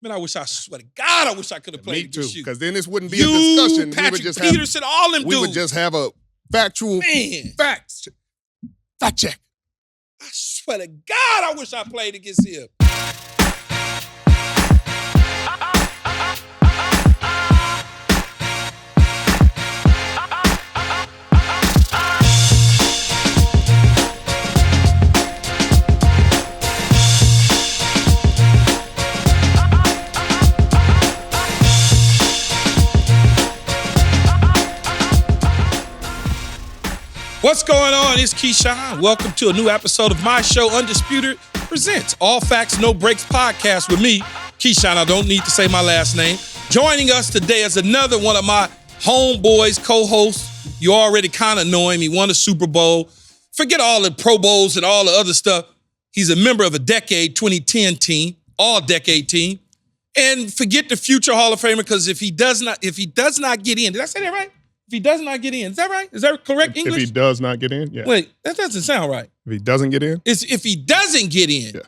Man, I swear to God, I wish I could have played against you. Because then this wouldn't be a discussion. Patrick Peterson, all them dudes. We would just have a factual fact check. I swear to God, I wish I played against him. What's going on? It's Keyshawn. Welcome to a new episode of my show, Undisputed presents All Facts, No Breaks podcast with me, Keyshawn. I don't need to say my last name. Joining us today is another one of my homeboys, co-hosts. You already kind of know him. He won a Super Bowl. Forget all the Pro Bowls and all the other stuff. He's a member of a decade 2010 team, all-decade team. And forget the future Hall of Famer, because if he does not get in, did I say that right? If he does not get in, is that right? Is that correct English? If he does not get in, yeah. Wait, that doesn't sound right. If he doesn't get in? If he doesn't get in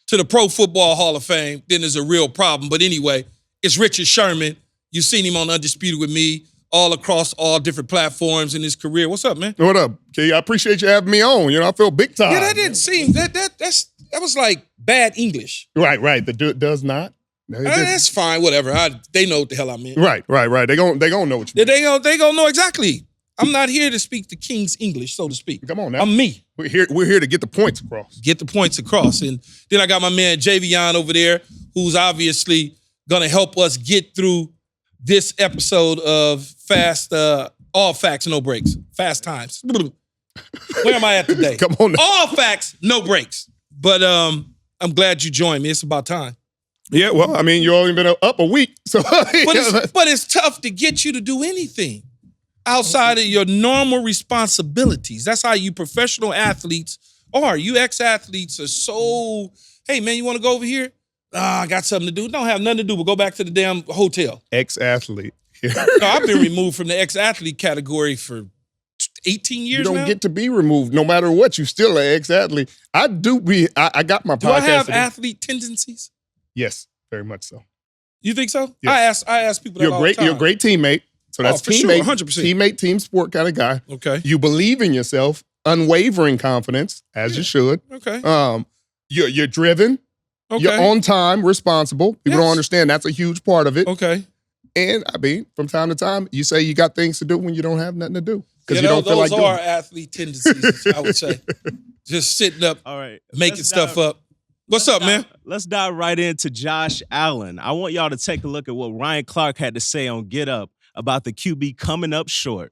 to the Pro Football Hall of Fame, then there's a real problem. But anyway, it's Richard Sherman. You've seen him on Undisputed with me all across all different platforms in his career. What's up, man? What up, Key? I appreciate you having me on. You know, I feel big time. Yeah, that didn't seem, that was like bad English. Right. The does not. No, that's fine, whatever. They know what the hell I meant. Right. They gonna know what you mean. They gonna know exactly. I'm not here to speak the King's English, so to speak. Come on now. I'm me. We're here to get the points across. Get the points across. And then I got my man Javion over there, who's obviously gonna help us get through this episode of All Facts, No Breaks. Fast Times. Where am I at today? Come on now. All Facts, No Breaks. But I'm glad you joined me. It's about time. Yeah, well, I mean, you've only been up a week, so. But it's tough to get you to do anything outside of your normal responsibilities. That's how you professional athletes are. You ex-athletes are so, hey, man, you want to go over here? I got something to do. Don't have nothing to do, but go back to the damn hotel. Ex-athlete. No, I've been removed from the ex-athlete category for 18 years now. You don't get to be removed no matter what. You still an ex-athlete. I got my podcast. Do I have athlete tendencies? Yes, very much so. You think so? Yes. I ask people that all the time. You're a great teammate. So that's for teammate, sure, 100%. Teammate, team sport kind of guy. Okay. You believe in yourself, unwavering confidence, as you should. Okay. You're driven. Okay. You're on time, responsible. People don't understand that's a huge part of it. Okay. And I mean, from time to time, you say you got things to do when you don't have nothing to do. Because you don't feel like those are athlete tendencies, I would say. Just sitting up, all right, making stuff up. What's up, man? Let's dive right into Josh Allen. I want y'all to take a look at what Ryan Clark had to say on Get Up about the QB coming up short.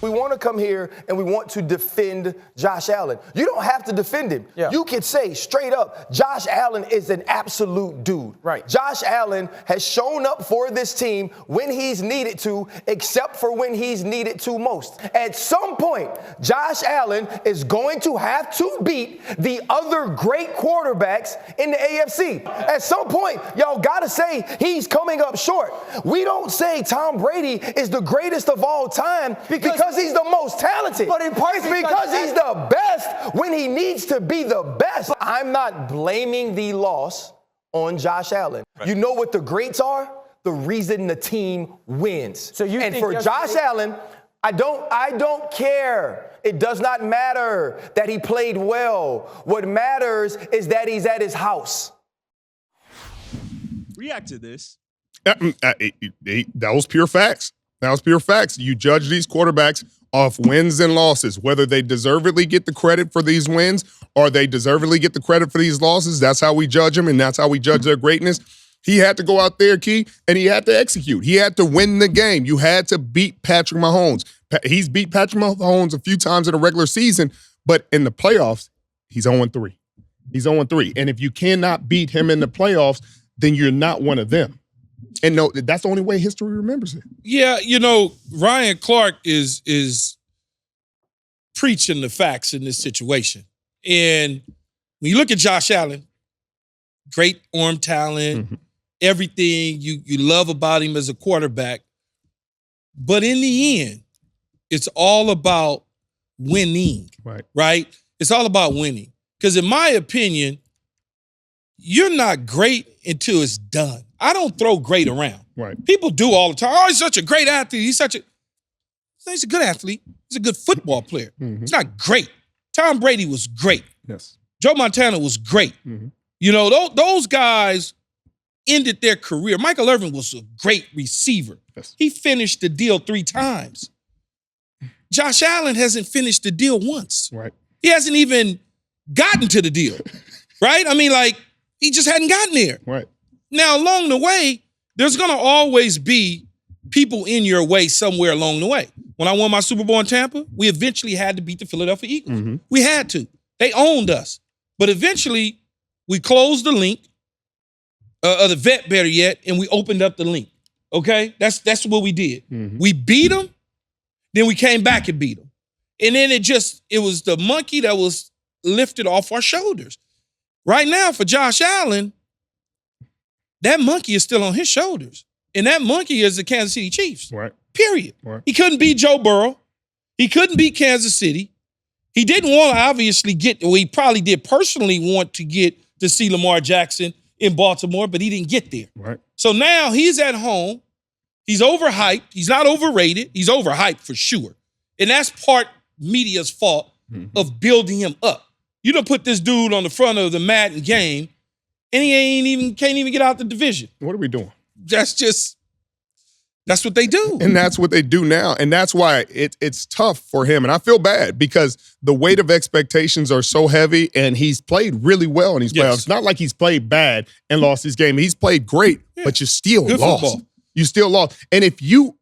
We want to come here and we want to defend Josh Allen. You don't have to defend him. Yeah. You could say straight up, Josh Allen is an absolute dude. Right. Josh Allen has shown up for this team when he's needed to, except for when he's needed to most. At some point, Josh Allen is going to have to beat the other great quarterbacks in the AFC. At some point, y'all got to say he's coming up short. We don't say Tom Brady is the greatest of all time because he's the most talented. But in part, it's because he's the best when he needs to be the best. I'm not blaming the loss on Josh Allen. Right. You know what the greats are? The reason the team wins. So and for Josh Allen, I don't care. It does not matter that he played well. What matters is that he's at his house. React to this. That was pure facts. You judge these quarterbacks off wins and losses, whether they deservedly get the credit for these wins or they deservedly get the credit for these losses. That's how we judge them, and that's how we judge their greatness. He had to go out there, Key, and he had to execute. He had to win the game. You had to beat Patrick Mahomes. He's beat Patrick Mahomes a few times in the regular season, but in the playoffs, he's 0-3. He's 0-3. And if you cannot beat him in the playoffs, then you're not one of them. And no, that's the only way history remembers it. Yeah, Ryan Clark is preaching the facts in this situation. And when you look at Josh Allen, great arm talent, everything you love about him as a quarterback. But in the end, it's all about winning, right? It's all about winning. Because in my opinion, you're not great until it's done. I don't throw great around. Right. People do all the time. Oh, he's such a great athlete. He's a good athlete. He's a good football player. Mm-hmm. He's not great. Tom Brady was great. Yes. Joe Montana was great. Mm-hmm. You know, those guys ended their career. Michael Irvin was a great receiver. Yes. He finished the deal 3 times. Josh Allen hasn't finished the deal once. Right. He hasn't even gotten to the deal, right? I mean, like, he just hadn't gotten there. Right. Now, along the way, there's going to always be people in your way somewhere along the way. When I won my Super Bowl in Tampa, we eventually had to beat the Philadelphia Eagles. Mm-hmm. We had to. They owned us. But eventually, we closed the link, or the vet, better yet, and we opened up the link. Okay? That's what we did. Mm-hmm. We beat them, then we came back and beat them. And then it was the monkey that was lifted off our shoulders. Right now, for Josh Allen, that monkey is still on his shoulders. And that monkey is the Kansas City Chiefs. Right. Period. Right. He couldn't beat Joe Burrow. He couldn't beat Kansas City. He didn't want to obviously he probably did personally want to get to see Lamar Jackson in Baltimore, but he didn't get there. Right. So now he's at home. He's overhyped. He's not overrated. He's overhyped for sure. And that's part media's fault of building him up. You done put this dude on the front of the Madden game, and he can't even get out the division. What are we doing? That's what they do. And that's what they do now. And that's why it's tough for him. And I feel bad because the weight of expectations are so heavy, and he's played really well in these playoffs. It's not like he's played bad and lost his game. He's played great, but you still Good lost. football. You still lost. And if you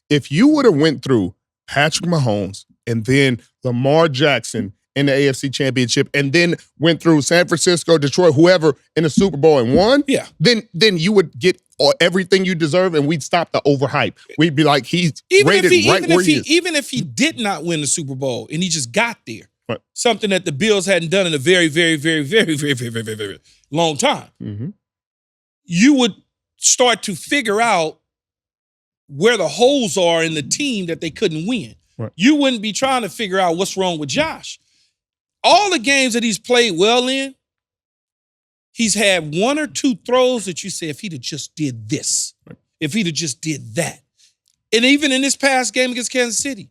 would have went through Patrick Mahomes and then Lamar Jackson in the AFC Championship and then went through San Francisco, Detroit, whoever in the Super Bowl and won, then you would get everything you deserve, and we'd stop the overhype. We'd be like, he's rated right where he is. Even if he did not win the Super Bowl and he just got there, right. Something that the Bills hadn't done in a very, very, very, very, very, very, very, very, very long time, you would start to figure out where the holes are in the team that they couldn't win. Right. You wouldn't be trying to figure out what's wrong with Josh. All the games that he's played well in, he's had 1 or 2 throws that you say, if he'd have just did this, if he'd have just did that. And even in this past game against Kansas City,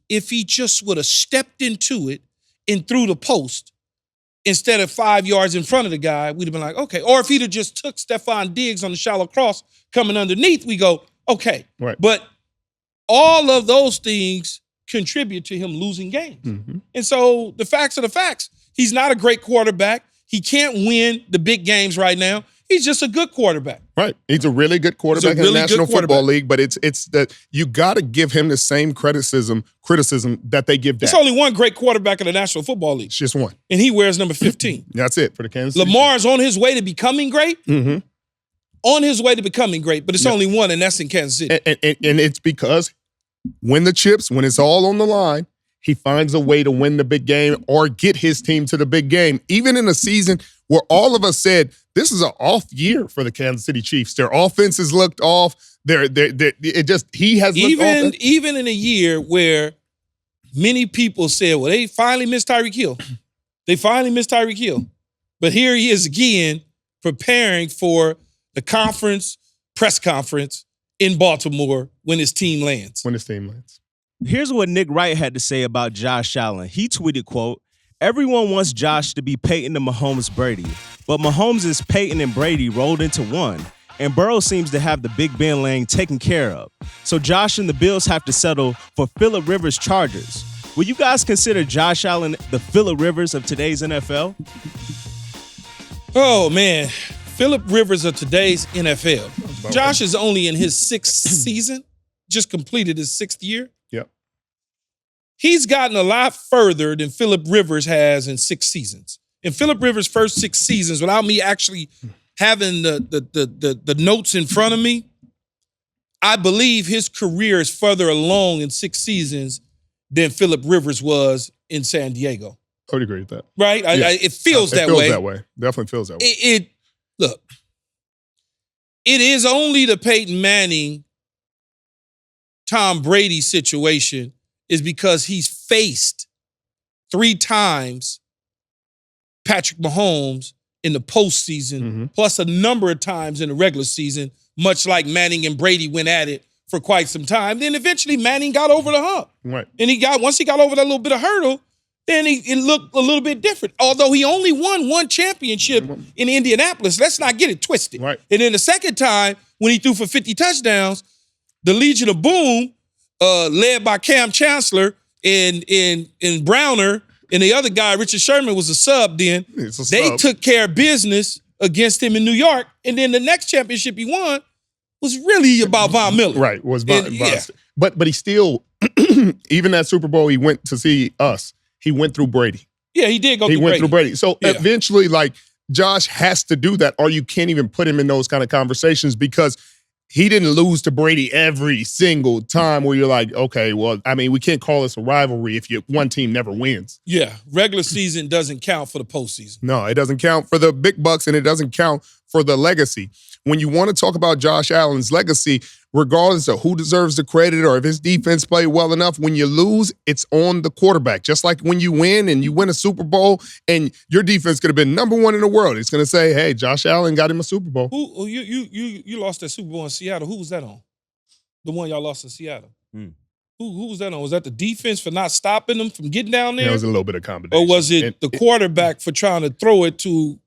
if he just would have stepped into it and threw the post instead of 5 yards in front of the guy, we'd have been like, okay. Or if he'd have just took Stephon Diggs on the shallow cross coming underneath, we go, okay. Right. But all of those things contribute to him losing games. And so the facts are the facts. He's not a great quarterback. He can't win the big games right now. He's just a good quarterback. Right. He's a really good quarterback in the National Football League, but it's that you got to give him the same criticism that they give Dak. There's only one great quarterback in the National Football League. It's just one. And he wears number 15. That's it for the Kansas City. Lamar's on his way to becoming great. On his way to becoming great, but it's only one, and that's in Kansas City. And it's because when it's all on the line, he finds a way to win the big game or get his team to the big game. Even in a season where all of us said, this is an off year for the Kansas City Chiefs. Their offenses looked off. He has looked off. Even in a year where many people said, well, they finally missed Tyreek Hill. But here he is again preparing for the press conference in Baltimore when his team lands. Here's what Nick Wright had to say about Josh Allen. He tweeted, quote, "Everyone wants Josh to be Peyton and Mahomes Brady, but Mahomes is Peyton and Brady rolled into one, and Burrow seems to have the Big Ben lane taken care of. So Josh and the Bills have to settle for Phillip Rivers Chargers. Will you guys consider Josh Allen the Phillip Rivers of today's NFL?" Oh, man. Phillip Rivers of today's NFL. Josh is only in his 6th season, just completed his 6th year. Yep. He's gotten a lot further than Phillip Rivers has in 6 seasons. In Phillip Rivers' first 6 seasons, without me actually having the notes in front of me, I believe his career is further along in 6 seasons than Phillip Rivers was in San Diego. I would agree with that. Right? Yeah. It feels that way. It feels that way. Definitely feels that way. Look, it is only the Peyton Manning, Tom Brady situation is because he's faced 3 times Patrick Mahomes in the postseason, plus a number of times in the regular season, much like Manning and Brady went at it for quite some time. Then eventually Manning got over the hump. Right. And once he got over that little bit of hurdle, then it looked a little bit different. Although he only won one championship in Indianapolis. Let's not get it twisted. Right. And then the second time, when he threw for 50 touchdowns, the Legion of Boom, led by Cam Chancellor and Browner, and the other guy, Richard Sherman, was a sub then. They took care of business against him in New York. And then the next championship he won was really about Von Miller. Right, was Von. Yeah. But he still, even that Super Bowl he went to see us, he went through Brady. Yeah, he did go through Brady. He went through Brady. So eventually, like, Josh has to do that, or you can't even put him in those kind of conversations because he didn't lose to Brady every single time where you're like, okay, well, I mean, we can't call this a rivalry if one team never wins. Yeah, regular season doesn't count for the postseason. No, it doesn't count for the big bucks, and it doesn't count for the legacy. When you want to talk about Josh Allen's legacy, regardless of who deserves the credit or if his defense played well enough, when you lose, it's on the quarterback. Just like when you win and you win a Super Bowl and your defense could have been number one in the world. It's going to say, hey, Josh Allen got him a Super Bowl. You lost that Super Bowl in Seattle. Who was that on? The one y'all lost in Seattle. Who was that on? Was that the defense for not stopping them from getting down there? It was a little bit of combination. Or was it the quarterback for trying to throw it to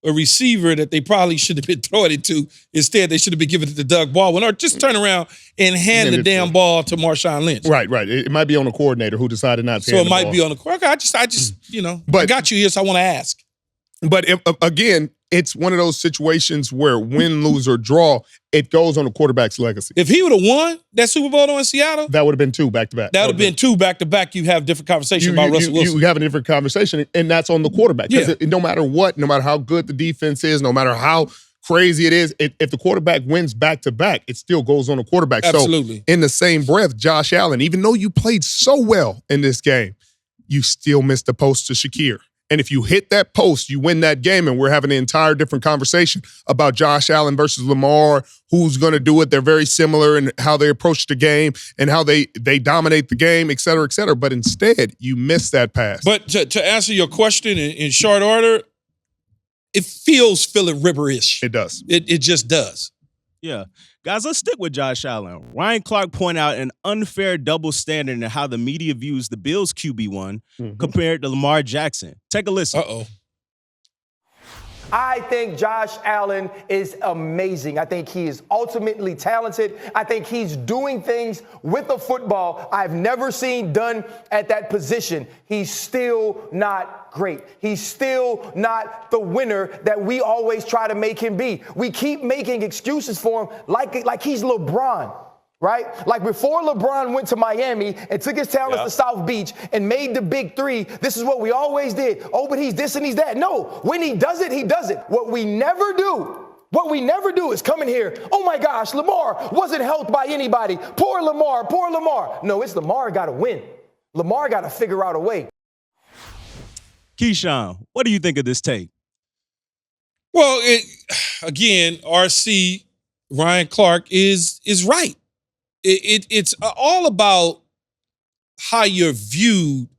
a receiver that they probably should have been throwing it to? Instead, they should have been giving it to Doug Baldwin, or just turn around and hand the damn ball to Marshawn Lynch. Right. It might be on the coordinator who decided not to. So it might be on the coordinator. I just, I got you here, so I want to ask. But again, it's one of those situations where win, lose, or draw, it goes on the quarterback's legacy. If he would have won that Super Bowl in Seattle, that would have been 2 back-to-back. That would have been 2 back-to-back. You have different conversation about Russell Wilson. You have a different conversation, and that's on the quarterback. Because no matter what, no matter how good the defense is, no matter how crazy it is, if the quarterback wins back-to-back, it still goes on the quarterback. Absolutely. So in the same breath, Josh Allen, even though you played so well in this game, you still missed the post to Shakir. And if you hit that post, you win that game, and we're having an entire different conversation about Josh Allen versus Lamar, who's going to do it. They're very similar in how they approach the game and how they dominate the game, et cetera, et cetera. But instead, you miss that pass. But to answer your question in short order, it feels Phillip Rivers-ish. It does. It just does. Yeah. Guys, let's stick with Josh Allen. Ryan Clark pointed out an unfair double standard in how the media views the Bills' QB1 compared to Lamar Jackson. Take a listen. Uh-oh. I think Josh Allen is amazing. I think he is ultimately talented. I think he's doing things with the football I've never seen done at that position. He's still not great. He's still not the winner that we always try to make him be. We keep making excuses for him like he's LeBron. Right? Like before LeBron went to Miami and took his talents to South Beach and made the big 3, this is what we always did. Oh, but he's this and he's that. No, when he does it, he does it. What we never do is come in here, oh my gosh, Lamar wasn't helped by anybody. Poor Lamar, poor Lamar. No, it's Lamar got to win. Lamar got to figure out a way. Keyshawn, what do you think of this take? Well, again, RC, Ryan Clark is right. It's all about how you're viewed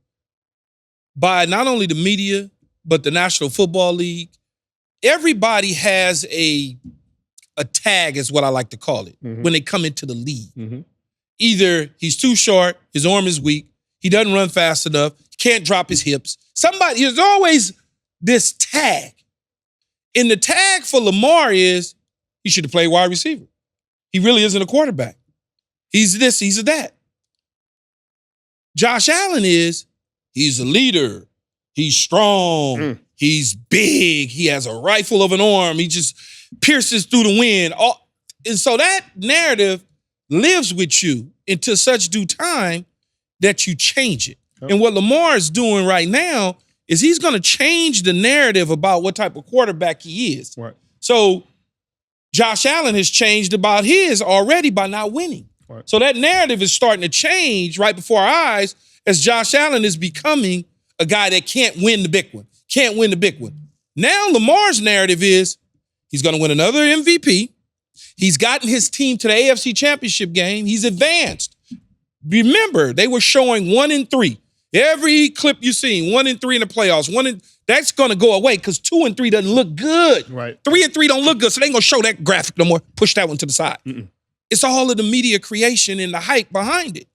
by not only the media, but the National Football League. Everybody has a tag, is what I like to call it, when they come into the league. Either he's too short, his arm is weak, he doesn't run fast enough, he can't drop his hips. There's always this tag. And the tag for Lamar is he should have played wide receiver. He really isn't a quarterback. He's this, he's that. Josh Allen he's a leader. He's strong. He's big. He has a rifle of an arm. He just pierces through the wind. And so that narrative lives with you until such due time that you change it. And what Lamar is doing right now is he's going to change the narrative about what type of quarterback he is. Right. So Josh Allen has changed about his already by not winning. Right. So that narrative is starting to change right before our eyes as Josh Allen is becoming a guy that can't win the big one. Can't win the big one. Now Lamar's narrative is he's going to win another MVP. He's gotten his team to the AFC Championship game. He's advanced. Remember, they were showing 1 and 3. Every clip you've seen, 1-3 in the playoffs, that's going to go away because 2-3 doesn't look good. Right. 3-3 don't look good, so they ain't going to show that graphic no more. Push that one to the side. It's all of the media creation and the hype behind it.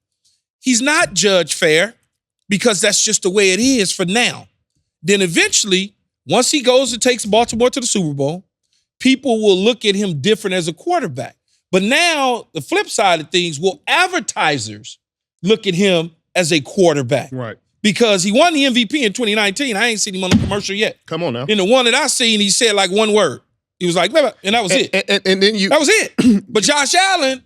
He's not judged fair because that's just the way it is for now. Then eventually, once he goes and takes Baltimore to the Super Bowl, people will look at him different as a quarterback. But now, the flip side of things, will advertisers look at him as a quarterback? Right. Because he won the MVP in 2019. I ain't seen him on a commercial yet. Come on now. In the one that I seen, he said like one word. He was like, and that was it. And then That was it. But Josh Allen,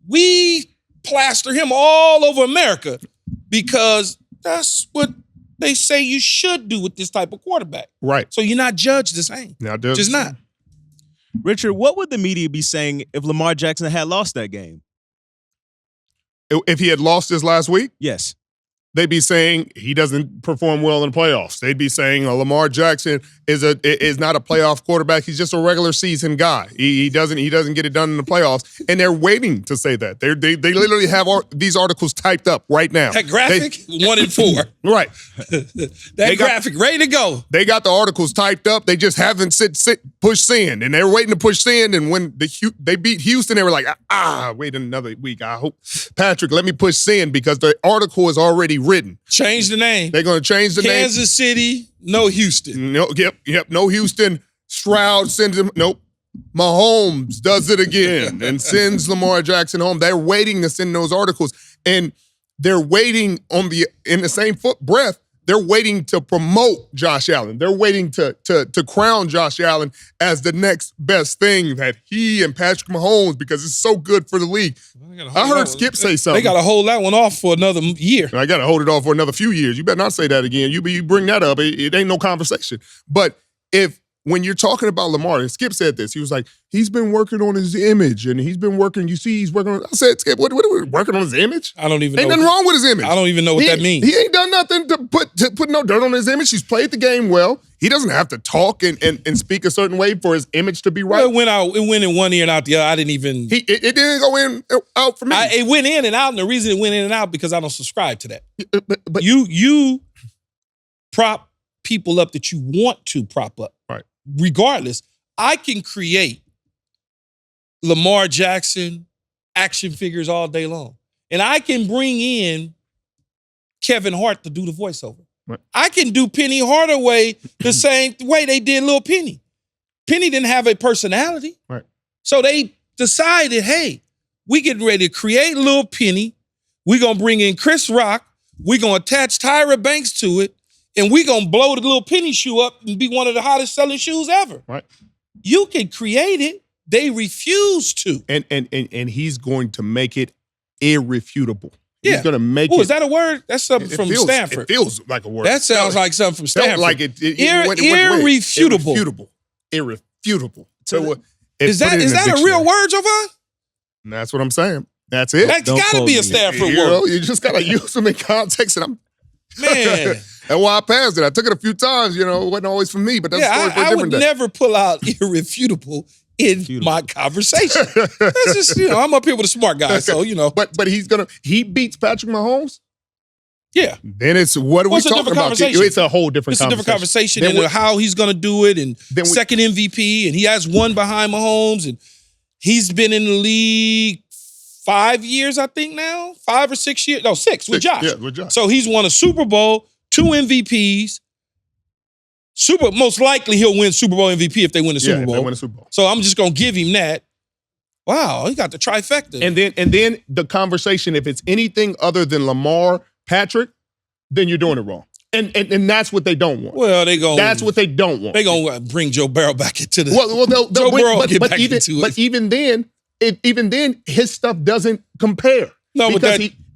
we plaster him all over America because that's what they say you should do with this type of quarterback. Right. So you're not judged the same. Now, just not. Richard, what would the media be saying if Lamar Jackson had lost that game? If he had lost his last week? Yes. They'd be saying he doesn't perform well in the playoffs. They'd be saying Lamar Jackson is not a playoff quarterback. He's just a regular season guy. He doesn't get it done in the playoffs. And they're waiting to say that. They literally have these articles typed up right now. That graphic, 1-4. Right. That graphic ready to go. They got the articles typed up. They just haven't push send, and they're waiting to push send. And when they beat Houston, they were like, wait another week. I hope Patrick, let me push send because the article is already written. Change the name. They're going to change the name. Kansas City, no Houston. No, yep, no Houston. Stroud sends him. Nope. Mahomes does it again and sends Lamar Jackson home. They're waiting to send those articles, and they're waiting in the same breath. They're waiting to promote Josh Allen. They're waiting to crown Josh Allen as the next best thing that he and Patrick Mahomes, because it's so good for the league. I heard Skip say something. They got to hold that one off for another year. I got to hold it off for another few years. You better not say that again. You bring that up, it ain't no conversation. But when you're talking about Lamar, and Skip said this, he was like, he's been working on his image, and he's been working, you see, he's working on, I said, Skip, what are we working on his image? I don't even know. Ain't nothing wrong with his image. I don't even know what that means. He ain't done nothing to put no dirt on his image. He's played the game well. He doesn't have to talk and speak a certain way for his image to be right. Well, it went in one ear and out the other. I didn't even. It didn't go out for me. It went in and out, and the reason it went in and out because I don't subscribe to that. But you prop people up that you want to prop up. Right. Regardless, I can create Lamar Jackson action figures all day long. And I can bring in Kevin Hart to do the voiceover. Right. I can do Penny Hardaway the same way they did Lil Penny. Penny didn't have a personality. Right. So they decided, hey, we getting ready to create Lil Penny. We're going to bring in Chris Rock. We're going to attach Tyra Banks to it. And we're going to blow the Lil Penny shoe up and be one of the hottest selling shoes ever. Right. You can create it. They refuse to. And he's going to make it irrefutable. Yeah. He's going to make it. Is that a word? That's something from Stanford. It feels like a word. That sounds like something from Stanford. Like it irrefutable. Irrefutable. So is that a real word, Jovan? That's what I'm saying. That's it. That's got to be a Stanford word. You just got to use them in context. And Man. That's why I passed it. I took it a few times, it wasn't always for me, but that's a story for a different day. I would never pull out irrefutable in my conversation. That's just, I'm up here with a smart guy, so, But he beats Patrick Mahomes? Yeah. Then it's, what are we talking about? It's a whole different conversation. It's a different conversation, and how he's going to do it, and second MVP, and he has one behind Mahomes, and he's been in the league 5 years, I think now? 5 or 6 years? No, 6 with Josh. Yeah, with Josh. So he's won a Super Bowl, 2 MVPs. Most likely he'll win Super Bowl MVP if they win the Super Bowl. If they win the Super Bowl. So I'm just going to give him that. Wow, he got the trifecta. And then the conversation, if it's anything other than Lamar, Patrick, then you're doing it wrong. And that's what they don't want. Well, that's what they don't want. They're going to bring Joe Burrow back into the Joe Burrow will get back into it. But even then, his stuff doesn't compare. No, but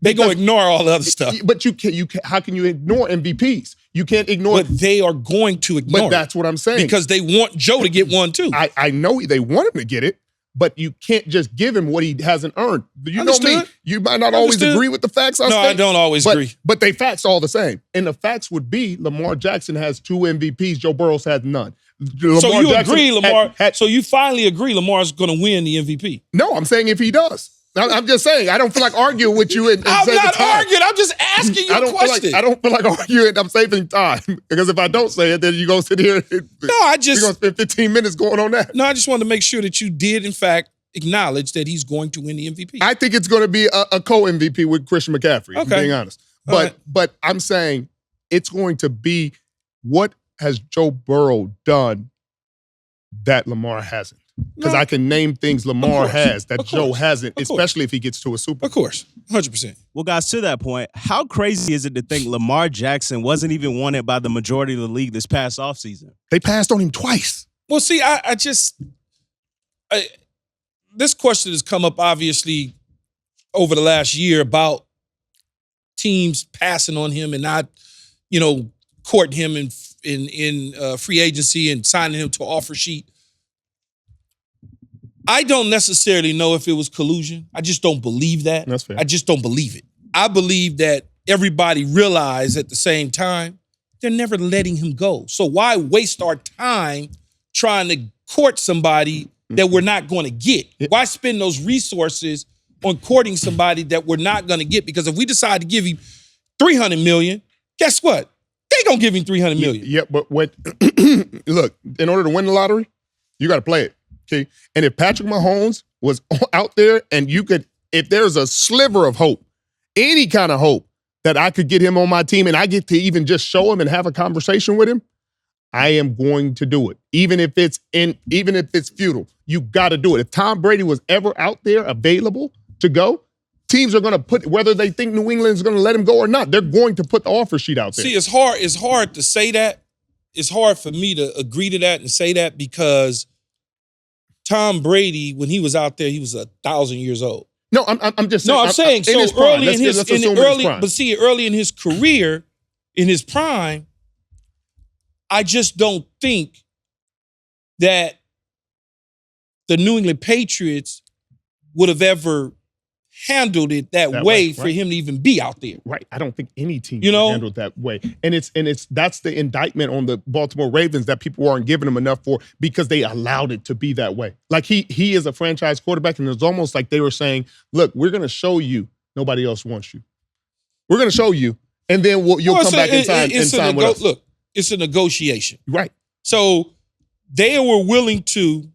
they're going to ignore all the other stuff. But you can't. How can you ignore MVPs? You can't ignore. But they are going to ignore. But that's what I'm saying. Because they want Joe to get one too. I know they want him to get it, but you can't just give him what he hasn't earned. You know me. You might not always agree with the facts I say. No, I don't always agree. But they facts all the same. And the facts would be Lamar Jackson has 2 MVPs. Joe Burrow has none. So you agree, Lamar? So you finally agree Lamar's going to win the MVP? No, I'm saying if he does. I'm just saying, I don't feel like arguing with you. I'm not arguing. I'm just asking you a question. I don't feel like arguing. I'm saving time. Because if I don't say it, then you're going to sit here. We're going to spend 15 minutes going on that. No, I just wanted to make sure that you did, in fact, acknowledge that he's going to win the MVP. I think it's going to be a co-MVP with Christian McCaffrey, if I'm being honest. But I'm saying it's going to be, what has Joe Burrow done that Lamar hasn't? Because I can name things Lamar has that Joe hasn't, especially if he gets to a Super Bowl. Of course, 100%. Well, guys, to that point, how crazy is it to think Lamar Jackson wasn't even wanted by the majority of the league this past offseason? They passed on him twice. Well, see, this question has come up, obviously, over the last year about teams passing on him and not, courting him in free agency and signing him to an offer sheet. I don't necessarily know if it was collusion. I just don't believe that. That's fair. I just don't believe it. I believe that everybody realized at the same time, they're never letting him go. So why waste our time trying to court somebody that we're not going to get? Why spend those resources on courting somebody that we're not going to get? Because if we decide to give him $300 million, guess what? They going to give him $300 million. Yeah, but look, in order to win the lottery, you got to play it. Okay. And if Patrick Mahomes was out there and if there's a sliver of hope, any kind of hope that I could get him on my team and I get to even just show him and have a conversation with him, I am going to do it. Even if it's futile, you got to do it. If Tom Brady was ever out there available to go, teams are going to whether they think New England's going to let him go or not, they're going to put the offer sheet out there. See, it's hard to say that. It's hard for me to agree to that and say that because Tom Brady, when he was out there, he was 1,000 years old. No, I'm just saying. No, I'm saying so early in his prime. But see, early in his career, in his prime, I just don't think that the New England Patriots would have ever handled it that way for him to even be out there. Right. I don't think any team handled that way. And that's the indictment on the Baltimore Ravens that people aren't giving him enough for because they allowed it to be that way. Like he is a franchise quarterback, and it's almost like they were saying, look, we're going to show you nobody else wants you. We're going to show you, and then you'll come back and sign with us. Look, it's a negotiation. Right. So they were willing to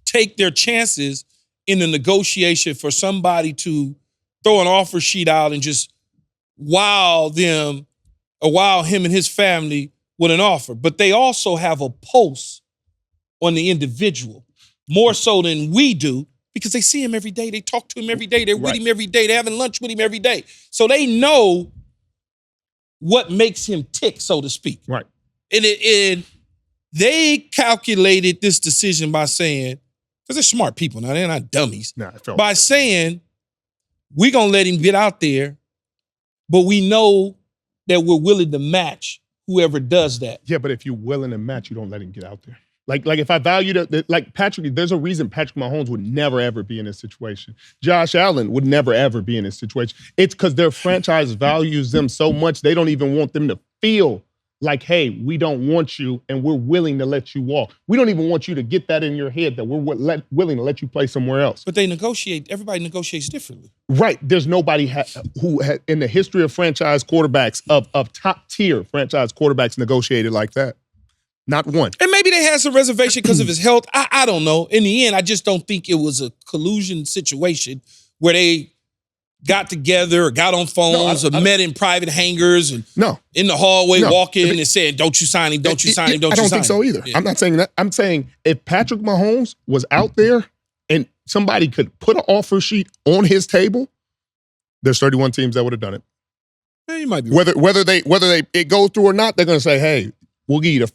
take their chances in the negotiation for somebody to throw an offer sheet out and just wow him and his family with an offer. But they also have a pulse on the individual, more so than we do, because they see him every day. They talk to him every day. They're with him every day. They're having lunch with him every day. So they know what makes him tick, so to speak. Right. And they calculated this decision by saying, because they're smart people now, they're not dummies. By saying, we're going to let him get out there, but we know that we're willing to match whoever does that. Yeah, but if you're willing to match, you don't let him get out there. Like if I valued it, like Patrick, there's a reason Patrick Mahomes would never, ever be in this situation. Josh Allen would never, ever be in this situation. It's because their franchise values them so much, they don't even want them to feel like, hey, we don't want you and we're willing to let you walk. We don't even want you to get that in your head that we're willing to let you play somewhere else. But they negotiate, everybody negotiates differently. Right. There's nobody who in the history of franchise quarterbacks, of top tier franchise quarterbacks negotiated like that. Not one. And maybe they had some reservation because of his health. I don't know. In the end, I just don't think it was a collusion situation where they got together or got on phones or met in private hangars and in the hallway walking and saying, don't you sign him, don't you sign him, don't you sign him. I don't think so either. Yeah. I'm not saying that. I'm saying if Patrick Mahomes was out there and somebody could put an offer sheet on his table, there's 31 teams that would have done it. Yeah, you might be right. Whether it goes through or not, they're going to say, hey, we'll give you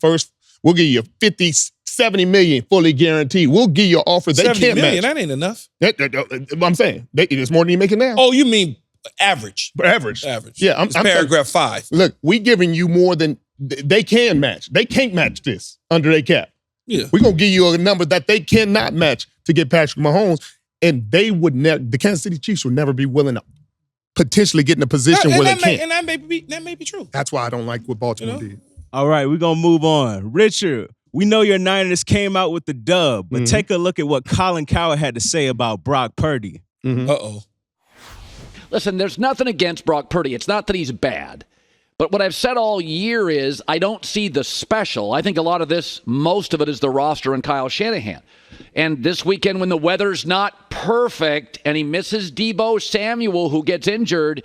we'll give you 50, 70 million fully guaranteed. We'll give you an offer they can't match. That ain't enough. I'm saying it's more than you making now. Oh, you mean average? Average. Yeah, I'm paragraph saying, 5. Look, we giving you more than they can match. They can't match this under their cap. Yeah, we're gonna give you a number that they cannot match to get Patrick Mahomes, and they would never. The Kansas City Chiefs would never be willing to potentially get in a position where they can't. And that may be true. That's why I don't like what Baltimore did. All right, we're going to move on. Richard, We know your Niners came out with the dub, but take a look at what Colin Cowherd had to say about Brock Purdy. Uh-oh. Listen, there's nothing against Brock Purdy. It's not that he's bad. But what I've said all year is I don't see the special. I think a lot of this, most of it is the roster and Kyle Shanahan. And this weekend when the weather's not perfect and he misses Deebo Samuel, who gets injured,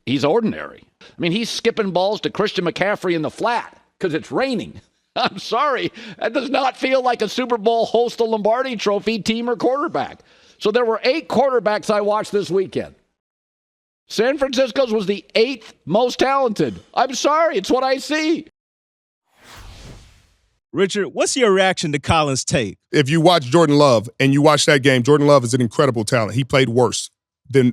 he's ordinary. I mean, he's skipping balls to Christian McCaffrey in the flat because it's raining. I'm sorry. That does not feel like a Super Bowl host a Lombardi Trophy team or quarterback. So there were 8 quarterbacks I watched this weekend. San Francisco's was the 8th most talented. I'm sorry, it's what I see. Richard, what's your reaction to Colin's take? If you watch Jordan Love and you watch that game, Jordan Love is an incredible talent. He played worse than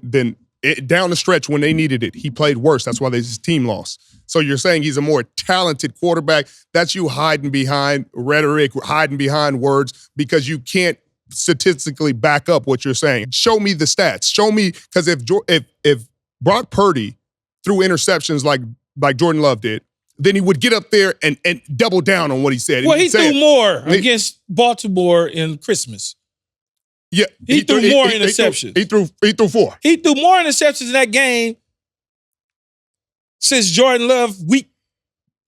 down the stretch when they needed it. He played worse. That's why his team lost. So you're saying he's a more talented quarterback. That's you hiding behind rhetoric, hiding behind words, because you can't statistically back up what you're saying. Show me the stats. Show me, because if Brock Purdy threw interceptions like Jordan Love did, then he would get up there and double down on what he said. Well, he threw more against Baltimore in Christmas. Yeah, he threw more interceptions. He threw 4. He threw more interceptions in that game since Jordan Love week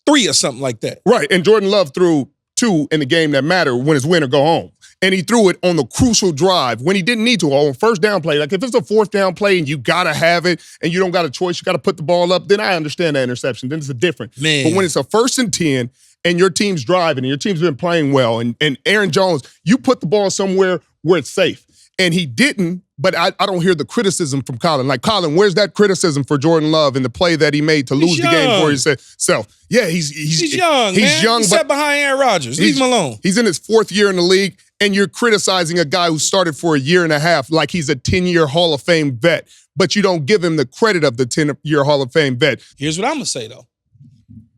3 or something like that. Right, and Jordan Love threw 2 in the game that mattered when it's win or go home. And he threw it on the crucial drive when he didn't need to, on first down play. Like, if it's a 4th down play and you got to have it and you don't got a choice, you got to put the ball up, then I understand that interception. Then it's a different. Man. But when it's a 1st and 10 and your team's driving and your team's been playing well and Aaron Jones, you put the ball somewhere where it's safe. And he didn't, but I don't hear the criticism from Colin. Like, Colin, where's that criticism for Jordan Love and the play that he made to lose the game for himself? Yeah, he's young, he's man. young, He but sat behind Aaron Rodgers. Leave him alone. He's in his 4th year in the league, and you're criticizing a guy who started for a year and a half like he's a 10-year Hall of Fame vet, but you don't give him the credit of the 10-year Hall of Fame vet. Here's what I'm going to say, though.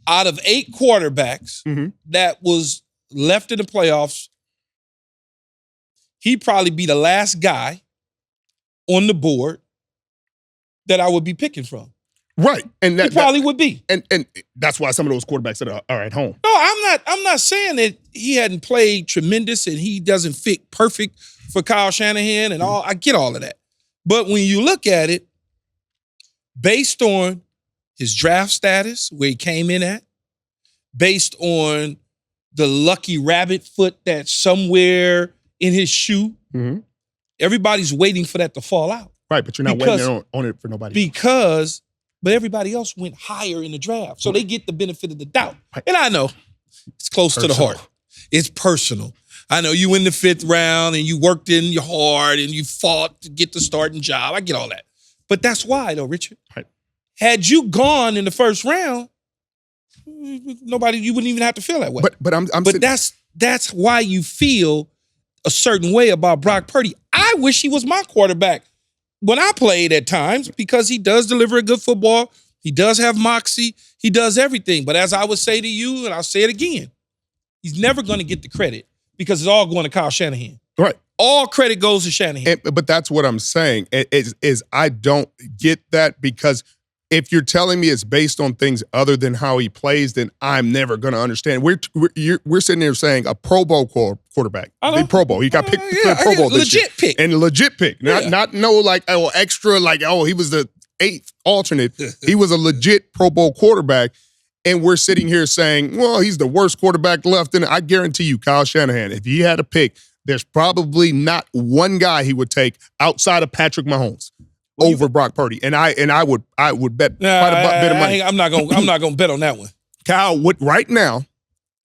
Out of 8 quarterbacks that was left in the playoffs, he'd probably be the last guy on the board that I would be picking from. Right. And he probably would be. And that's why some of those quarterbacks that are at home. No, I'm not saying that he hadn't played tremendous and he doesn't fit perfect for Kyle Shanahan and all. I get all of that. But when you look at it, based on his draft status, where he came in at, based on the lucky rabbit foot that's somewhere in his shoe, everybody's waiting for that to fall out. Right, but you're not waiting on it for nobody. But everybody else went higher in the draft. So they get the benefit of the doubt. And I know it's close to the heart. It's personal. I know you in the 5th round and you worked in your hard and you fought to get the starting job. I get all that. But that's why, though, Richard. Right. Had you gone in the 1st round, you wouldn't even have to feel that way. But that's why you feel a certain way about Brock Purdy. I wish he was my quarterback when I played at times, because he does deliver a good football. He does have moxie. He does everything. But as I would say to you, and I'll say it again, he's never going to get the credit because it's all going to Kyle Shanahan. Right. All credit goes to Shanahan. But that's what I'm saying is I don't get that, because if you're telling me it's based on things other than how he plays, then I'm never going to understand. We're sitting there saying a Pro Bowl quarterback, the Pro Bowl. He got picked for the Pro Bowl this year. Legit pick. And a legit pick. Not extra, he was the 8th alternate. He was a legit Pro Bowl quarterback. And we're sitting here saying, well, he's the worst quarterback left. And I guarantee you, Kyle Shanahan, if he had a pick, there's probably not one guy he would take outside of Patrick Mahomes over Brock Purdy. And I would bet quite a bit of money. I'm not gonna bet on that one. Kyle would right now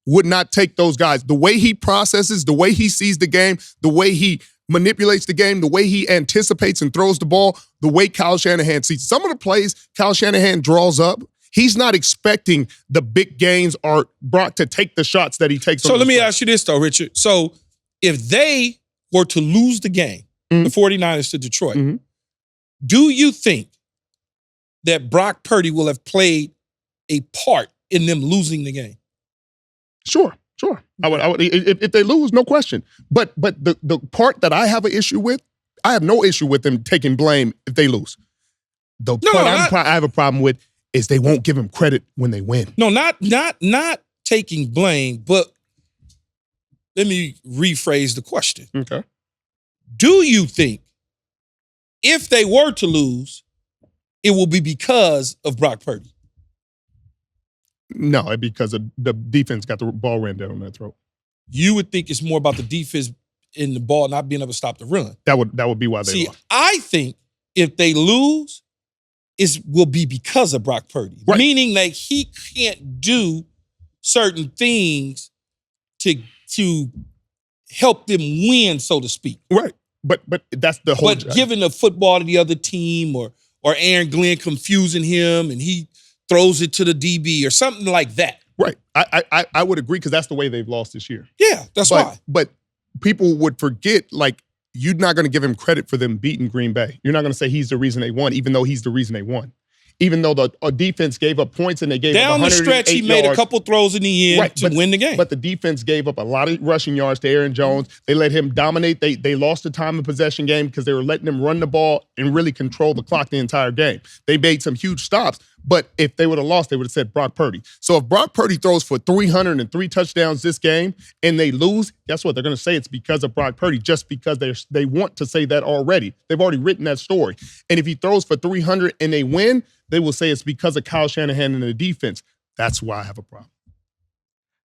would not take those guys. The way he processes, the way he sees the game, the way he manipulates the game, the way he anticipates and throws the ball, the way Kyle Shanahan sees. Some of the plays Kyle Shanahan draws up, he's not expecting the big gains or Brock to take the shots that he takes. So let me ask you this, though, Richard. So if they were to lose the game, the 49ers to Detroit, do you think that Brock Purdy will have played a part in them losing the game? Sure. I would if they lose, no question. But the part that I have an issue with, I have no issue with them taking blame if they lose. I have a problem with is they won't give him credit when they win. No, not taking blame, but let me rephrase the question. Okay. Do you think if they were to lose, it will be because of Brock Purdy? No, because of the defense got the ball ran down on their throat. You would think it's more about the defense in the ball not being able to stop the run. That would be why they lost. I think if they lose, it will be because of Brock Purdy. Right. Meaning like he can't do certain things to help them win, so to speak. Right. But that's the whole. But giving the football to the other team or Aaron Glenn confusing him and he throws it to the DB or something like that. Right. I would agree because that's the way they've lost this year. Yeah, that's why. But people would forget, like, you're not going to give him credit for them beating Green Bay. You're not going to say he's the reason they won, even though he's the reason they won. Even though the defense gave up points and they gave down up the stretch, he made a couple throws in the end to win the game. But the defense gave up a lot of rushing yards to Aaron Jones. They let him dominate. They lost the time of possession game because they were letting him run the ball and really control the clock the entire game. They made some huge stops. But if they would have lost, they would have said Brock Purdy. So if Brock Purdy throws for 303 touchdowns this game and they lose, guess what? They're going to say it's because of Brock Purdy just because they want to say that already. They've already written that story. And if he throws for 300 and they win, they will say it's because of Kyle Shanahan and the defense. That's why I have a problem.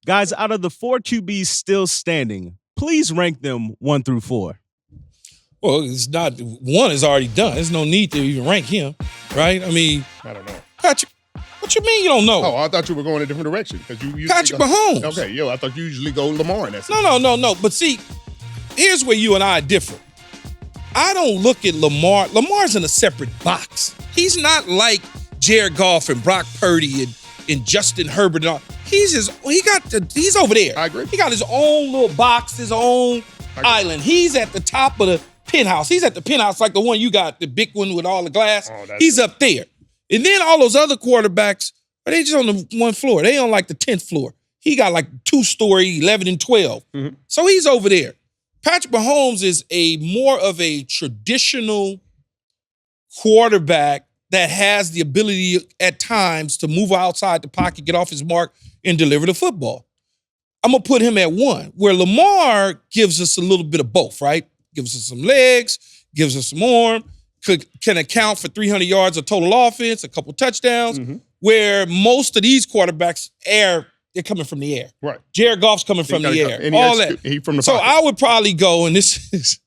Guys, out of the 4 QBs still standing, please rank them 1 through 4. Well, it's not, one is already done. There's no need to even rank him, right? I mean, I don't know. Patrick, what you mean you don't know? Oh, I thought you were going a different direction because you Patrick Mahomes. Okay, I thought you usually go Lamar. And that's No. But see, here's where you and I are different. I don't look at Lamar. Lamar's in a separate box. He's not like Jared Goff and Brock Purdy and Justin Herbert and all. He's over there. I agree. He got his own little box, his own island. He's at the top of the penthouse. He's at the penthouse like the one you got, the big one with all the glass. He's up there. And then all those other quarterbacks, they just on the one floor. They on like the 10th floor. He got like 2-story, 11 and 12. Mm-hmm. So he's over there. Patrick Mahomes is more of a traditional quarterback that has the ability at times to move outside the pocket, get off his mark, and deliver the football. I'm going to put him at 1, where Lamar gives us a little bit of both, right? Gives us some legs, gives us some arm, can account for 300 yards of total offense, a couple touchdowns, where most of these quarterbacks they're coming from the air. Right. Jared Goff's coming from the air. And all that. He from the so pocket. I would probably go, and this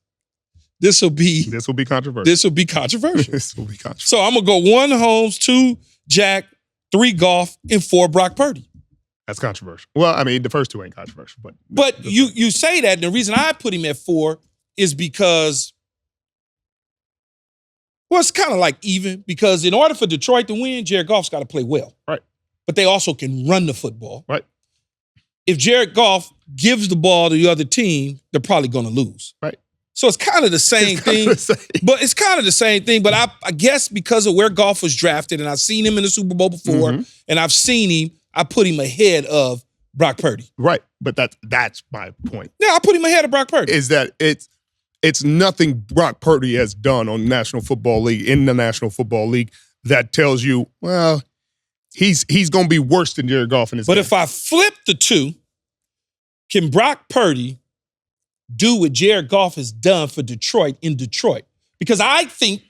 will be controversial. This will be controversial. This will be controversial. So I'm gonna go 1 Holmes, 2 Jack, 3 Goff, and 4 Brock Purdy. That's controversial. Well, I mean, the first 2 ain't controversial, but you say that, and the reason I put him at 4 is because, well, it's kind of like even, because in order for Detroit to win, Jared Goff's got to play well. Right. But they also can run the football. Right. If Jared Goff gives the ball to the other team, they're probably going to lose. Right. So it's kind of the same thing. But it's kind of the same thing. But I guess because of where Goff was drafted, and I've seen him in the Super Bowl before, and I've seen him, I put him ahead of Brock Purdy. Right. But that's my point. Yeah, I put him ahead of Brock Purdy. Is that it's nothing Brock Purdy has done on the National Football League that tells you, well, he's going to be worse than Jared Goff in this game. But if I flip the 2, can Brock Purdy do what Jared Goff has done for Detroit in Detroit? Because I think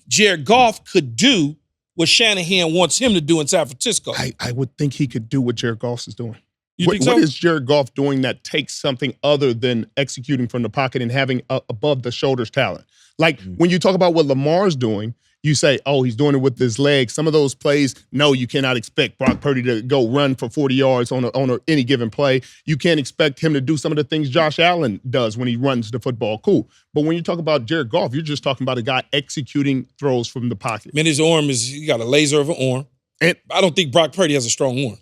Jared Goff could do what Shanahan wants him to do in San Francisco. I would think he could do what Jared Goff is doing. You think so? What is Jared Goff doing that takes something other than executing from the pocket and having above the shoulders talent? Like when you talk about what Lamar's doing, you say, oh, he's doing it with his legs. Some of those plays, no, you cannot expect Brock Purdy to go run for 40 yards on any given play. You can't expect him to do some of the things Josh Allen does when he runs the football. Cool. But when you talk about Jared Goff, you're just talking about a guy executing throws from the pocket. Man, his arm he got a laser of an arm. And I don't think Brock Purdy has a strong arm.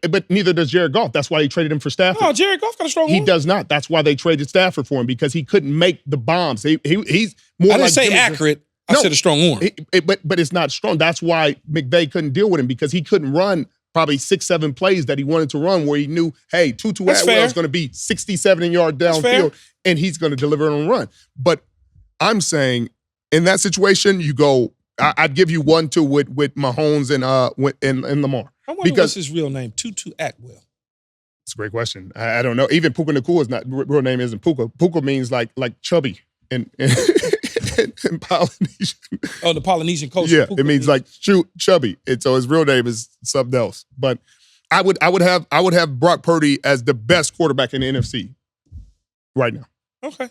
But neither does Jared Goff. That's why he traded him for Stafford. No, Jared Goff got a strong arm. He does not. That's why they traded Stafford for him, because he couldn't make the bombs. He's more I didn't like say Jimmy accurate. I said a strong arm. But it's not strong. That's why McVay couldn't deal with him, because he couldn't run probably 6-7 plays that he wanted to run where he knew, hey, Tutu Atwell is going to be 60-70 yard downfield and he's going to deliver on a run. But I'm saying in that situation, you go, I'd give you 1-2 with Mahomes and Lamar. I wonder what's his real name. Tutu Atwell. It's a great question. I don't know. Even Puka Nacua is not, real name isn't Puka. Puka means like chubby in Polynesian. Oh, the Polynesian culture. Yeah, Puka it means like chubby. And so his real name is something else. But I would have Brock Purdy as the best quarterback in the NFC right now. Okay.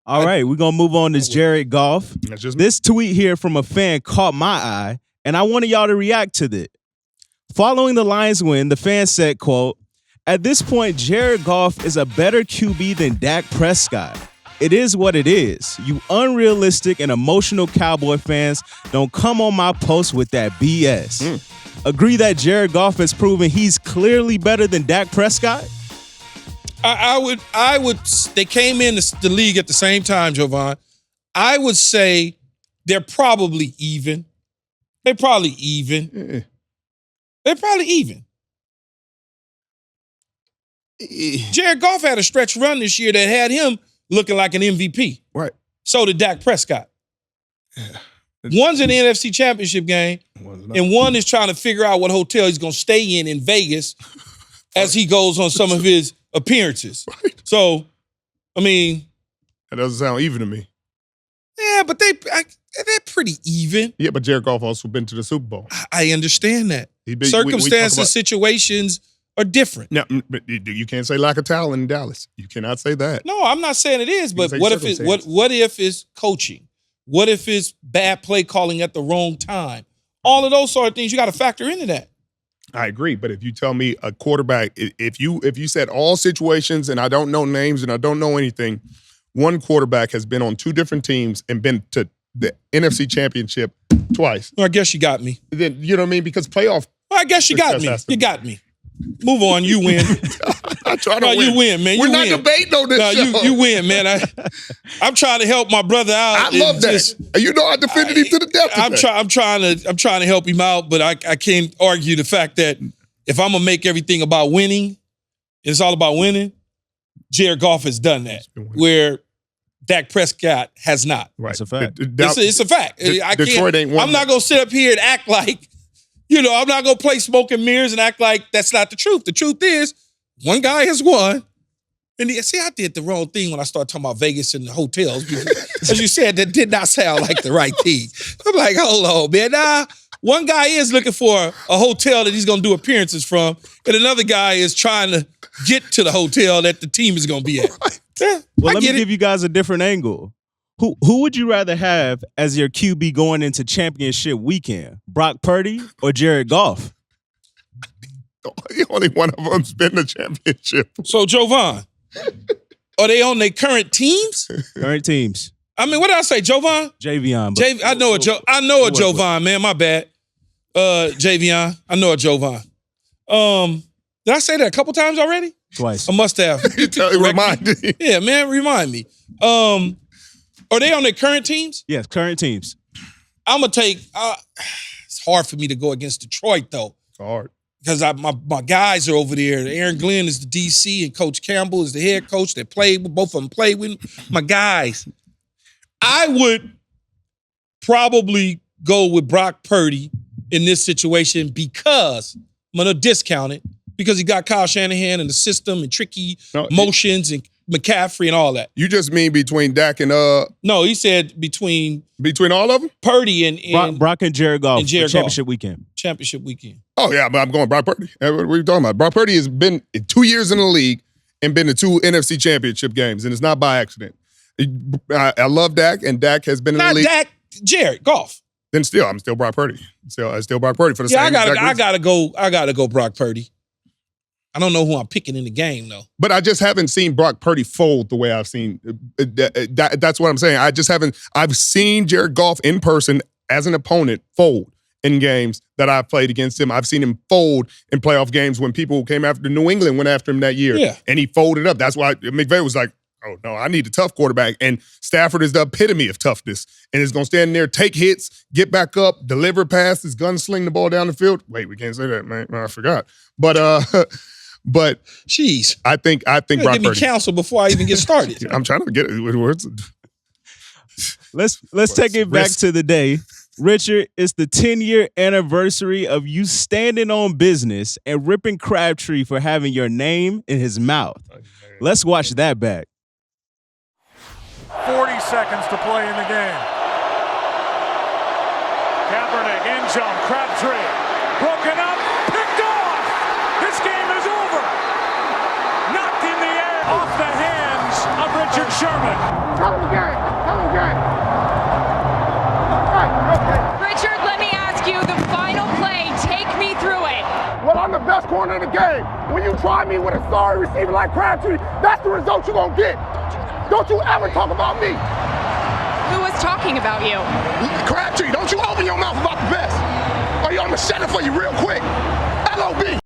All right, we're going to move on to Jared Goff. That's just me. This tweet here from a fan caught my eye, and I wanted y'all to react to it. Following the Lions win, the fan said, quote, "At this point, Jared Goff is a better QB than Dak Prescott. It is what it is. You unrealistic and emotional Cowboy fans don't come on my post with that BS. Agree that Jared Goff has proven he's clearly better than Dak Prescott?" I would. They came in the league at the same time, Jovan. I would say they're probably even. They're probably even. They're probably even. Jared Goff had a stretch run this year that had him looking like an MVP. Right. So did Dak Prescott. One's in the NFC Championship game, and one is trying to figure out what hotel he's going to stay in Vegas as he goes on some of his appearances. Right. So, I mean. That doesn't sound even to me. Yeah, but they're pretty even. Yeah, but Jared Goff also been to the Super Bowl. I understand that. Circumstances, situations are different. No, but you can't say lack of talent in Dallas. You cannot say that. No, I'm not saying it is, but what if it's coaching? What if it's bad play calling at the wrong time? All of those sort of things, you got to factor into that. I agree, but if you tell me a quarterback, if you said all situations and I don't know names and I don't know anything, one quarterback has been on two different teams and been to the NFC Championship twice. Well, I guess you got me. Then you know what I mean? Because playoff. Well, I guess you got me. You got me. Move on. You win. I try to win. You win, man. We're not debating on this show. You win, man. I'm trying to help my brother out. I love that. You know, I defended him to the death. I'm trying to help him out, but I can't argue the fact that if I'm gonna make everything about winning, it's all about winning. Jared Goff has done that, where Dak Prescott has not. Right. It's a fact. It's a fact. Detroit ain't won. I'm not gonna sit up here and act like, I'm not gonna play smoke and mirrors and act like that's not the truth. The truth is, one guy has won. And I did the wrong thing when I started talking about Vegas and the hotels. As you said, that did not sound like the right thing. I'm like, hold on, man. Nah, one guy is looking for a hotel that he's going to do appearances from, and another guy is trying to get to the hotel that the team is going to be at. Yeah, well, let me give you guys a different angle. Who would you rather have as your QB going into championship weekend? Brock Purdy or Jared Goff? Only one of them's been the championship. So, Jovan, are they on their current teams? Current teams. I mean, what did I say, Jovan? Javion. I know a Jovan, man. My bad. Javion. I know a Jovan. Did I say that a couple times already? Twice. I must have. Remind me. Yeah, man, remind me. Are they on their current teams? Yes, current teams. I'm going to take it's hard for me to go against Detroit, though. It's hard. Because my guys are over there. Aaron Glenn is the DC and Coach Campbell is the head coach that played with, both of them played with my guys. I would probably go with Brock Purdy in this situation because I'm going to discount it because he got Kyle Shanahan and the system and tricky motions and McCaffrey and all that. You just mean between Dak and No, he said between all of them? Purdy and Brock and Jared Goff. And Jared championship Goff. weekend. Championship weekend. Oh yeah, but I'm going Brock Purdy. What are you talking about? Brock Purdy has been 2 years in the league and been to 2 NFC Championship games, and it's not by accident. I love Dak, and Dak has been in the league. Not Dak, Jared Goff. Then I'm still Brock Purdy. Still Brock Purdy for the same. I gotta go Brock Purdy. I don't know who I'm picking in the game though. But I just haven't seen Brock Purdy fold the way I've seen. That's what I'm saying. I just haven't. I've seen Jared Goff in person as an opponent fold in games that I've played against him. I've seen him fold in playoff games when people came after New England went after him that year, and he folded up. That's why McVay was like, "Oh no, I need a tough quarterback." And Stafford is the epitome of toughness, and is going to stand there, take hits, get back up, deliver passes, gunsling the ball down the field. Wait, we can't say that, man. I forgot, But jeez, I think Brock Purdy. Give me Purdy. counsel before I even get started. I'm trying to get it. Let's take it back to the day. Richard, it's the 10-year anniversary of you standing on business and ripping Crabtree for having your name in his mouth. Let's watch that back. 40 seconds to play in the game. Kaepernick, end zone, Crabtree, broken up, picked off. This game is over. Knocked in the air off the hands of Richard Sherman. Tell him again. Richard, let me ask you the final play. Take me through it. Well, I'm the best corner in the game. When you try me with a sorry receiver like Crabtree, that's the result you're going to get. Don't you ever talk about me. Who was talking about you? Crabtree, don't you open your mouth about the best. Or I'm going to shut it for you real quick. LOB.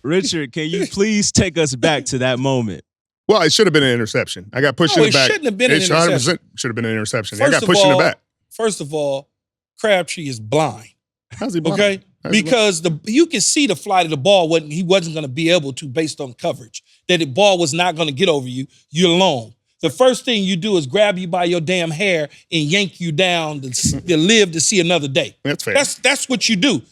Richard, can you please take us back to that moment? Well, it should have been an interception. I got pushed in the back. It shouldn't have been an interception. Should have been an interception. I got pushed in the back. First of all, Crabtree is blind. How's he blind? Okay? Because you can see the flight of the ball. He wasn't going to be able to based on coverage. That the ball was not going to get over you. You're alone. The first thing you do is grab you by your damn hair and yank you down to live to see another day. That's fair. That's what you do.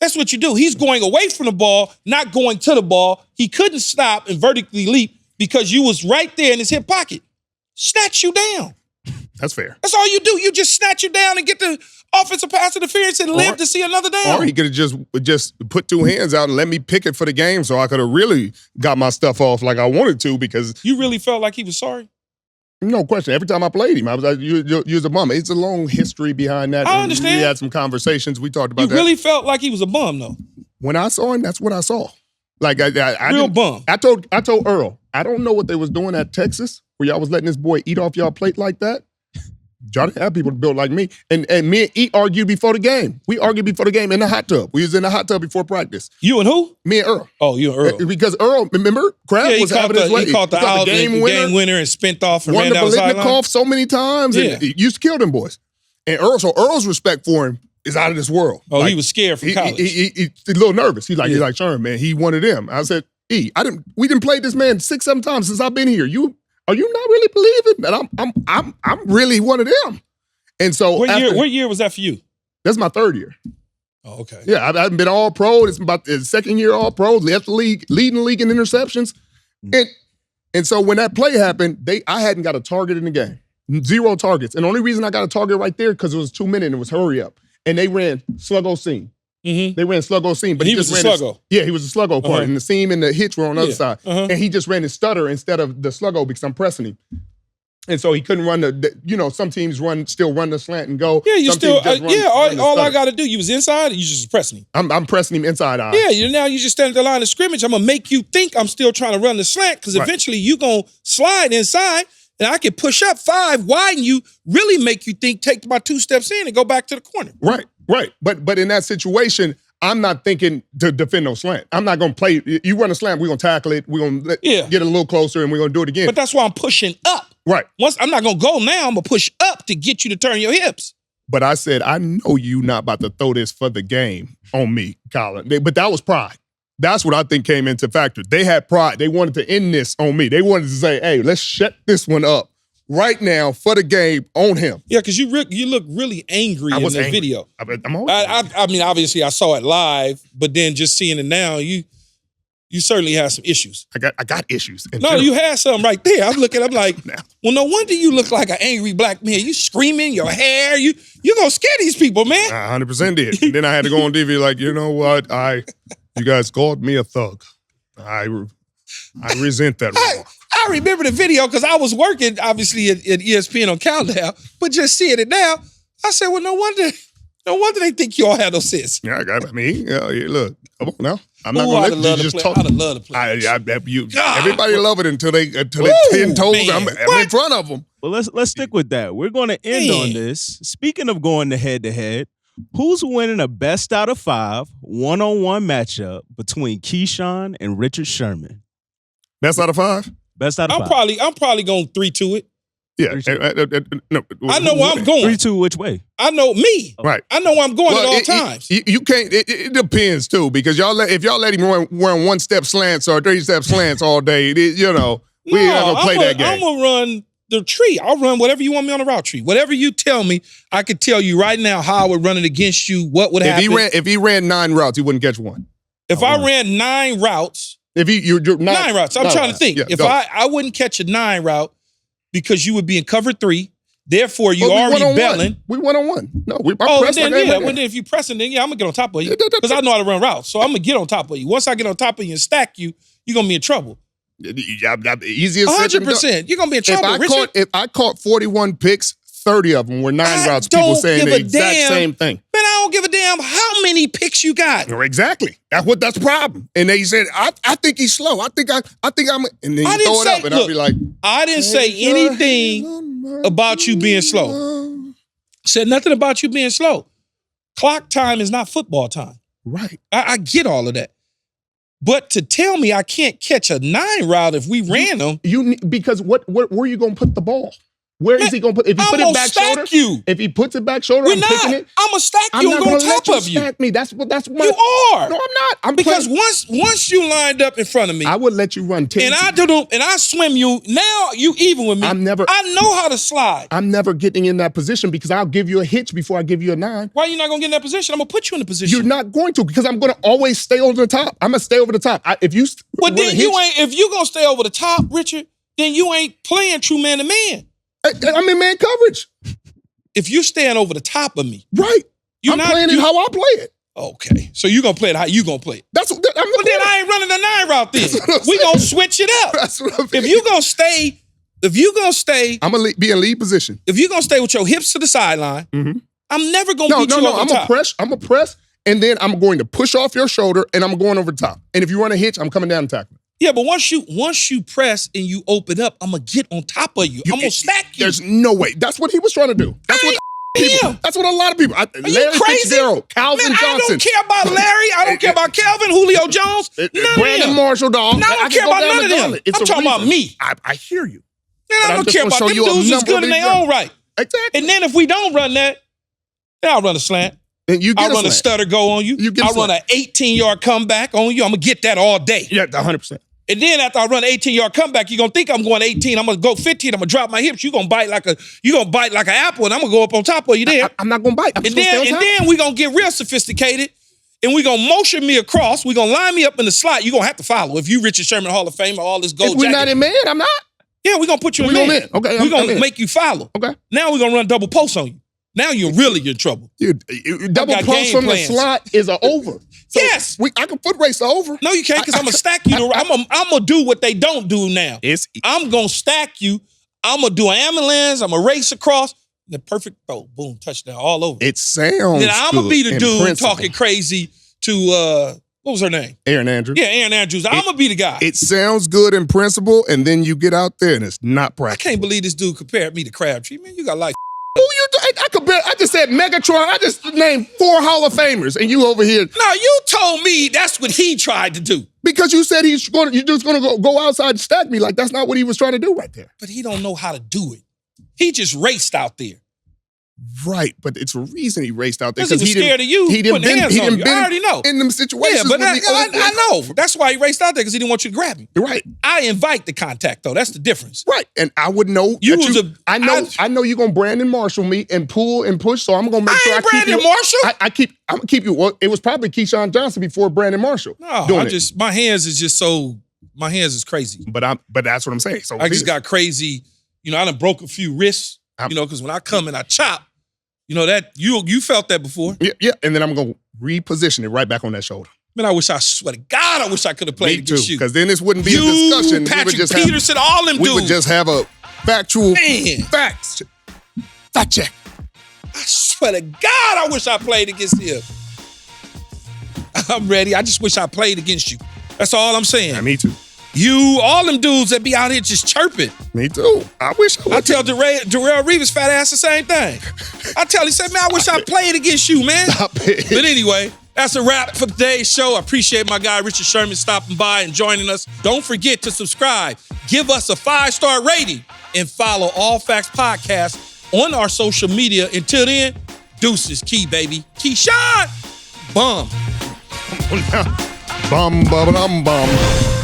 That's what you do. He's going away from the ball, not going to the ball. He couldn't stop and vertically leap because you was right there in his hip pocket. Snatch you down. That's fair. That's all you do. You just snatch you down and get the offensive pass interference and live to see another down. Or he could have just put two hands out and let me pick it for the game so I could have really got my stuff off like I wanted to because... You really felt like he was sorry? No question. Every time I played him, I was like, you're a bum. It's a long history behind that. I understand. We had some conversations. We talked about that. You really felt like he was a bum, though? When I saw him, that's what I saw. Like I Real bum. I told Earl, I don't know what they was doing at Texas where y'all was letting this boy eat off y'all plate like that. Y'all didn't have people to build like me. And me and E argued before the game. We argued before the game in the hot tub. We was in the hot tub before practice. You and who? Me and Earl. Oh, you and Earl. Because Earl, remember, Crab was having his way. He caught the game winner and spent off and ran down the sideline. Won the so many times and he used to kill them boys. And Earl's respect for him is out of this world. Oh, like, he was scared from college. He's a little nervous. He's like Sherman, man. He one of them. I said, we didn't play this man 6-7 times since I've been here. Are you not really believing that I'm really one of them? And so what year was that for you? That's my third year. Oh, okay. Yeah, I've been all pro. It's about the second year all pro, left the league, leading the league in interceptions. And so when that play happened, I hadn't got a target in the game. 0 targets. And the only reason I got a target right there because it was 2 minutes and it was hurry up. And they ran sluggo seam. Mm-hmm. They ran sluggo seam. But he was a sluggo. He was a sluggo part. And the seam and the hitch were on the other side. Uh-huh. And he just ran his stutter instead of the sluggo because I'm pressing him. And so he couldn't run some teams still run the slant and go. Yeah, run all I got to do, you was inside, you just pressing him. I'm pressing him inside out. Yeah, now you just stand at the line of scrimmage. I'm going to make you think I'm still trying to run the slant because eventually you going to slide inside and I can push up 5, widen you, really make you think, take my 2 steps in and go back to the corner. Right. But in that situation, I'm not thinking to defend no slant. I'm not going to play. You run a slant, we're going to tackle it. We're going to get a little closer and we're going to do it again. But that's why I'm pushing up. Right. I'm not going to go now. I'm going to push up to get you to turn your hips. But I said, I know you not about to throw this for the game on me, Colin. But that was pride. That's what I think came into factor. They had pride. They wanted to end this on me. They wanted to say, hey, let's shut this one up right now for the game on him. Yeah, because you look really angry in the video. I'm always I mean, obviously I saw it live, but then just seeing it now, you certainly have some issues. I got issues. No, you had some right there. I'm like, well, no wonder you look like an angry black man. You screaming, your hair, you gonna scare these people, man. I 100% did. And then I had to go on TV like, you know what? You guys called me a thug. I resent that remark. I remember the video because I was working, obviously, at ESPN on Countdown, but just seeing it now, I said, well, no wonder they think you all had no sense. Yeah, look, come on now. I'm not going to let you just talk. I'd love to play. Everybody love it until they 10 toes. I'm in front of them. Well, let's stick with that. We're going to end on this. Speaking of going head-to-head, who's winning a best out of 5 one-on-one matchup between Keyshawn and Richard Sherman? Best out of 5? Best out of 5. I'm probably going 3-2 it. Yeah. No. I know where I'm going. 3-2 which way? I know me. Right. I know where I'm going at all times. You can't. It depends too, because if y'all let him run 1-step slants or 3-step slants all day, we ain't gonna play that game. I'm gonna run the tree. I'll run whatever you want me on the route tree. Whatever you tell me, I could tell you right now how I would run it against you, what would happen. If he ran 9 routes, he wouldn't catch one. If I ran 9 routes. If you're 9 routes. I'm trying to think. Yeah, if I wouldn't catch a 9 route because you would be in cover 3, therefore you already belling. We 1-on-1. No, then if you pressing, then I'm gonna get on top of you because I know how to run routes. So I'm gonna get on top of you. Once I get on top of you and stack you, you're gonna be in trouble. Easier said than done. 100%. You're gonna be in trouble, Richard. If I caught 41 picks, 30 of them were 9 routes. People saying the exact same thing. Man, I don't give a damn how many picks you got. Exactly. That's the problem. And they said, I think he's slow. I think I'm. And then you throw it up, and I'll be like, I didn't say anything about you being slow. Said nothing about you being slow. Clock time is not football time. Right. I get all of that. But to tell me I can't catch a 9 route if we ran them. Because where are you going to put the ball? Where is he going to put it? If he put it back shoulder? If he puts it back shoulder, I'm picking it. I'm going to stack you and go on top of you. Stack me. That's my. You are. No, I'm not. Because once you lined up in front of me. I would let you run 10. And I swim you. Now you even with me. I know how to slide. I'm never getting in that position because I'll give you a hitch before I give you a 9. Why are you not going to get in that position? I'm going to put you in the position. You're not going to because I'm going to always stay over the top. I'm going to stay over the top. If you're going to stay over the top, Richard, then you ain't playing true man to man. I'm in man coverage. If you're staying over the top of me. Right. I'm playing it how I play it. Okay. So you're going to play it how you going to play it. Then I ain't running the 9 route then. We going to switch it up. That's what I'm saying. If you're going to stay. I'm going to be in lead position. If you're going to stay with your hips to the sideline, I'm never going to beat you over the top. I'm going to press, and then I'm going to push off your shoulder, and I'm going over the top. And if you run a hitch, I'm coming down and tackling. Yeah, but once you press and you open up, I'm gonna get on top of you. I'm gonna stack you. There's no way. That's what he was trying to do. That's what a lot of people. Are you crazy? Calvin Johnson. I don't care about Larry. I don't care about Calvin, Julio Jones. Brandon Marshall, dog. No, I don't care about none of them. I'm talking about me. I hear you. Man, I don't care about them dudes. Is good in their own right. Exactly. And then if we don't run that, then I'll run a slant. And I'll run a stutter go on you. I'll run an 18-yard comeback on you. I'm gonna get that all day. Yeah, 100%. And then after I run an 18-yard comeback, you're gonna think I'm going 18. I'm gonna go 15. I'm gonna drop my hips. You're gonna bite like an apple, and I'm gonna go up on top of you there. I'm not gonna bite. And then we're gonna get real sophisticated, and we're gonna motion me across. We're gonna line me up in the slot. You're gonna have to follow. If you Richard Sherman Hall of Fame or all this gold jacket. If we're not in man, I'm not. Yeah, we're gonna put you in man. Okay. We're gonna make you follow. Okay. Now we're gonna run double post on you. Now you're really in trouble. Double post from the slot is an over. So yes. I can foot race the over. No, you can't because I'm going to stack you. I'm going to do what they don't do now. I'm going to stack you. I'm going to do an ambulance. I'm going to race across. The perfect throw. Boom, touchdown all over. It sounds Then I'm going to be the dude talking crazy to, what was her name? Erin Andrews. Yeah, Erin Andrews. I'm going to be the guy. It sounds good in principle, and then you get out there and it's not practical. I can't believe this dude compared me to Crabtree. Man, you got like I just said Megatron. I just named 4 Hall of Famers, and you over here. No, you told me that's what he tried to do. Because you said you're just going to go outside and stack me. Like, that's not what he was trying to do right there. But he don't know how to do it. He just raced out there. Right, but it's a reason he raced out there. Because he was scared of you. He didn't been I already know. In them situations. Yeah, but I know. That's why he raced out there, because he didn't want you to grab him. Right. I invite the contact, though. That's the difference. Right, and I would know. I know you're going to Brandon Marshall me and pull and push, so I'm going to make sure I keep Brandon Marshall. I'm going to keep you. Well, it was probably Keyshawn Johnson before Brandon Marshall. No, my hands is crazy. But that's what I'm saying. So I just got crazy. I done broke a few wrists, because when I come and I chop, that you felt that before. Yeah, and then I'm going to reposition it right back on that shoulder. Man, I swear to God, I wish I could have played against you. Because then this wouldn't be a discussion. Patrick Peterson, all them dudes. We would just have a factual facts. Fact check. I swear to God, I wish I played against him. I'm ready. I just wish I played against you. That's all I'm saying. Yeah, me too. All them dudes that be out here just chirping. Me too. I wish I would. I tell Darrell Reeves' fat ass the same thing. He said, man, I wish I played against you, man. Stop it. But anyway, that's a wrap for today's show. I appreciate my guy Richard Sherman stopping by and joining us. Don't forget to subscribe, give us a 5-star rating, and follow All Facts Podcast on our social media. Until then, deuces, Key, baby. Keyshawn, bum. Bum, bum, bum, bum.